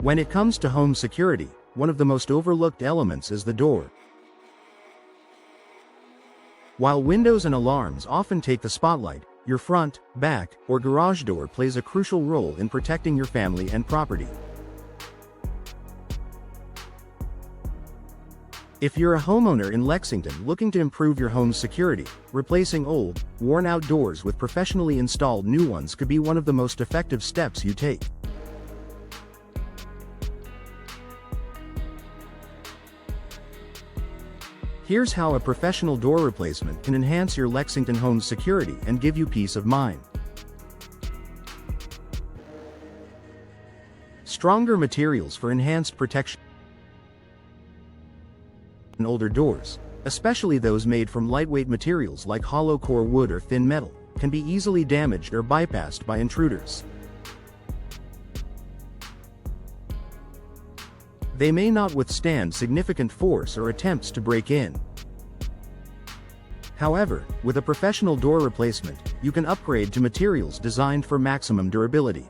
When it comes to home security, one of the most overlooked elements is the door. While windows and alarms often take the spotlight, your front, back, or garage door plays a crucial role in protecting your family and property. If you're a homeowner in Lexington looking to improve your home's security, replacing old, worn-out doors with professionally installed new ones could be one of the most effective steps you take. Here's how a professional door replacement can enhance your Lexington home's security and give you peace of mind. Stronger materials for enhanced protection. Older doors, especially those made from lightweight materials like hollow core wood or thin metal, can be easily damaged or bypassed by intruders. They may not withstand significant force or attempts to break in. However, with a professional door replacement, you can upgrade to materials designed for maximum durability.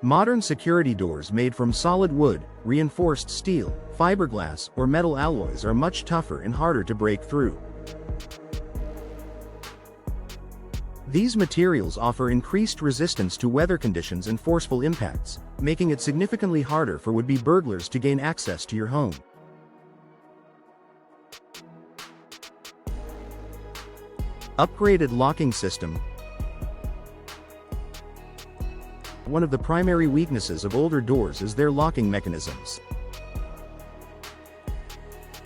Modern security doors made from solid wood, reinforced steel, fiberglass, or metal alloys are much tougher and harder to break through. These materials offer increased resistance to weather conditions and forceful impacts, making it significantly harder for would-be burglars to gain access to your home. Upgraded locking system. One of the primary weaknesses of older doors is their locking mechanisms.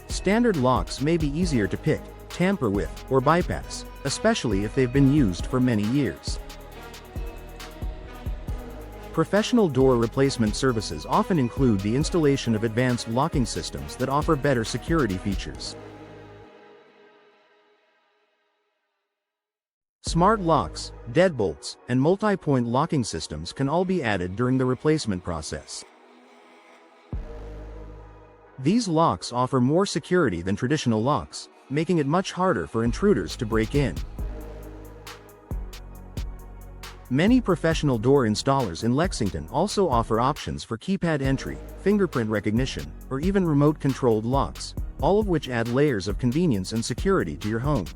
Standard locks may be easier to pick, tamper with, or bypass, especially if they've been used for many years. Professional door replacement services often include the installation of advanced locking systems that offer better security features. Smart locks, deadbolts, and multi-point locking systems can all be added during the replacement process. These locks offer more security than traditional locks, making it much harder for intruders to break in. Many professional door installers in Lexington also offer options for keypad entry, fingerprint recognition, or even remote-controlled locks, all of which add layers of convenience and security to your home.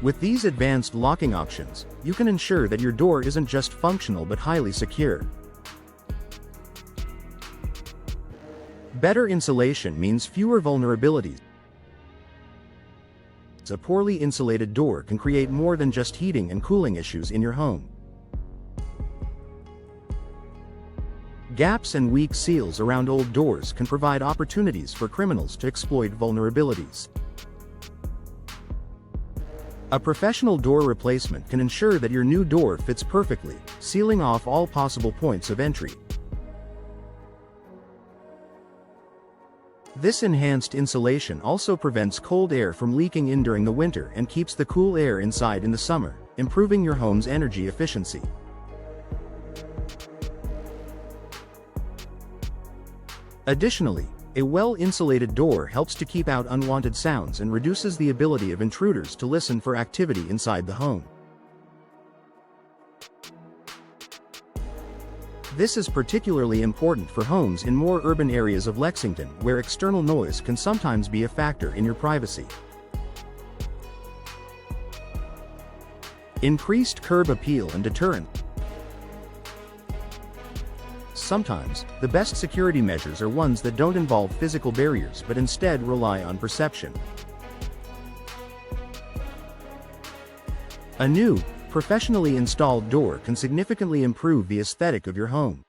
With these advanced locking options, you can ensure that your door isn't just functional but highly secure. Better insulation means fewer vulnerabilities. A poorly insulated door can create more than just heating and cooling issues in your home. Gaps and weak seals around old doors can provide opportunities for criminals to exploit vulnerabilities. A professional door replacement can ensure that your new door fits perfectly, sealing off all possible points of entry. This enhanced insulation also prevents cold air from leaking in during the winter and keeps the cool air inside in the summer, improving your home's energy efficiency. Additionally, a well-insulated door helps to keep out unwanted sounds and reduces the ability of intruders to listen for activity inside the home. This is particularly important for homes in more urban areas of Lexington where external noise can sometimes be a factor in your privacy. Increased curb appeal and deterrent. Sometimes, the best security measures are ones that don't involve physical barriers but instead rely on perception. A new, professionally installed door can significantly improve the aesthetic of your home.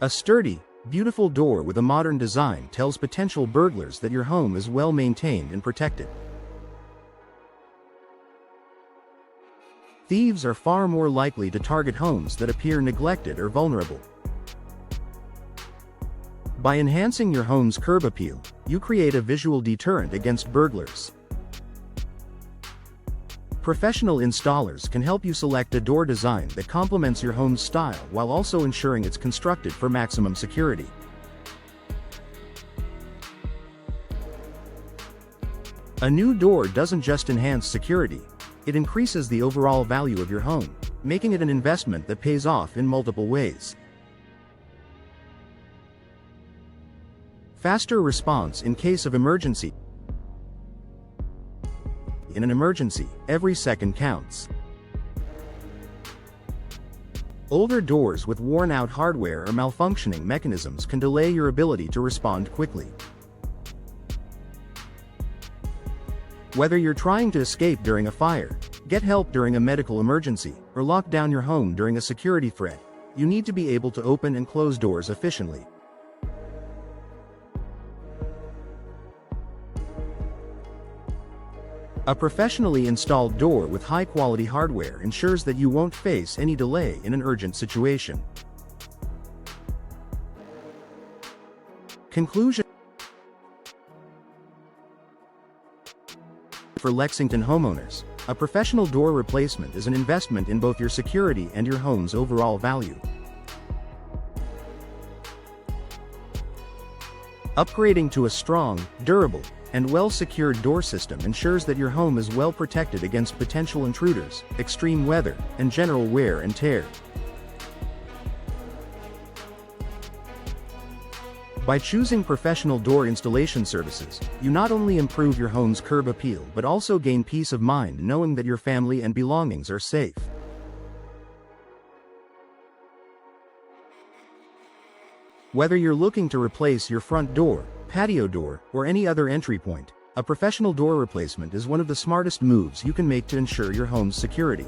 A sturdy, beautiful door with a modern design tells potential burglars that your home is well maintained and protected. Thieves are far more likely to target homes that appear neglected or vulnerable. By enhancing your home's curb appeal, you create a visual deterrent against burglars. Professional installers can help you select a door design that complements your home's style while also ensuring it's constructed for maximum security. A new door doesn't just enhance security, it increases the overall value of your home, making it an investment that pays off in multiple ways. Faster response in case of emergency. In an emergency, every second counts. Older doors with worn-out hardware or malfunctioning mechanisms can delay your ability to respond quickly. Whether you're trying to escape during a fire, get help during a medical emergency, or lock down your home during a security threat, you need to be able to open and close doors efficiently. A professionally installed door with high-quality hardware ensures that you won't face any delay in an urgent situation. Conclusion. For Lexington homeowners, a professional door replacement is an investment in both your security and your home's overall value. Upgrading to a strong, durable, and well-secured door system ensures that your home is well protected against potential intruders, extreme weather, and general wear and tear. By choosing professional door installation services, you not only improve your home's curb appeal but also gain peace of mind knowing that your family and belongings are safe. Whether you're looking to replace your front door, patio door, or any other entry point, a professional door replacement is one of the smartest moves you can make to ensure your home's security.